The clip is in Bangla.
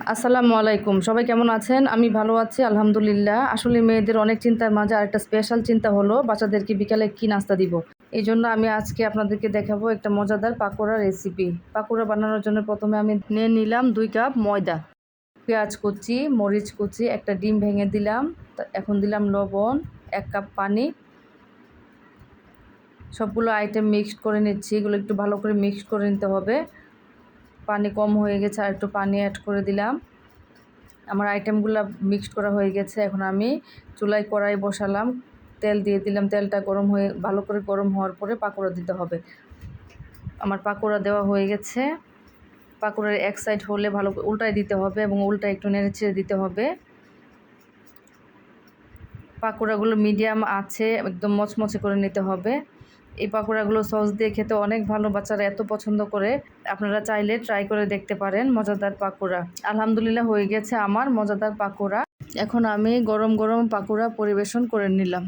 আসসালামু আলাইকুম। সবাই কেমন আছেন? আমি ভালো আছি আলহামদুলিল্লাহ। আসলে মেয়েদের অনেক চিন্তার মাঝে আরেকটা স্পেশাল চিন্তা হলো বাচ্চাদেরকে বিকালে কি নাস্তা দিব। এইজন্য আমি আজকে আপনাদেরকে দেখাবো একটা মজাদার পাকোড়া রেসিপি। পাকোড়া বানানোর জন্য প্রথমে আমি নিয়ে নিলাম ২ কাপ ময়দা, পেঁয়াজ কুচি, মরিচ কুচি, একটা ডিম ভেঙে দিলাম। এখন দিলাম লবণ, ১ কাপ পানি। সবগুলো আইটেম মিক্সড করে নিচ্ছি। এগুলো একটু ভালো করে মিক্সড করে নিতে হবে। পানি কম হয়ে গেছে, আর একটু পানি অ্যাড করে দিলাম। আমার আইটেমগুলো মিক্সড করা হয়ে গেছে। এখন আমি চুলায় কড়াই বসালাম, তেল দিয়ে দিলাম। তেলটা ভালো করে গরম হওয়ার পরে পাকোড়া দিতে হবে। আমার পাকোড়া দেওয়া হয়ে গেছে। পাকোড়ার এক সাইড হলে ভালো করে উল্টায় দিতে হবে এবং উল্টায় একটু নেড়ে ছেড়ে দিতে হবে। পাকোড়াগুলো মিডিয়াম আছে একদম মচমচে করে নিতে হবে। এই পাকোড়াগুলো সস দিয়ে খেতে অনেক ভালো, বাচ্চারা এত পছন্দ করে। আপনারা চাইলে ট্রাই করে দেখতে পারেন মজাদার পাকোড়া। আলহামদুলিল্লাহ হয়ে গেছে আমার মজাদার পাকোড়া। এখন আমি গরম গরম পাকোড়া পরিবেশন করে নিলাম।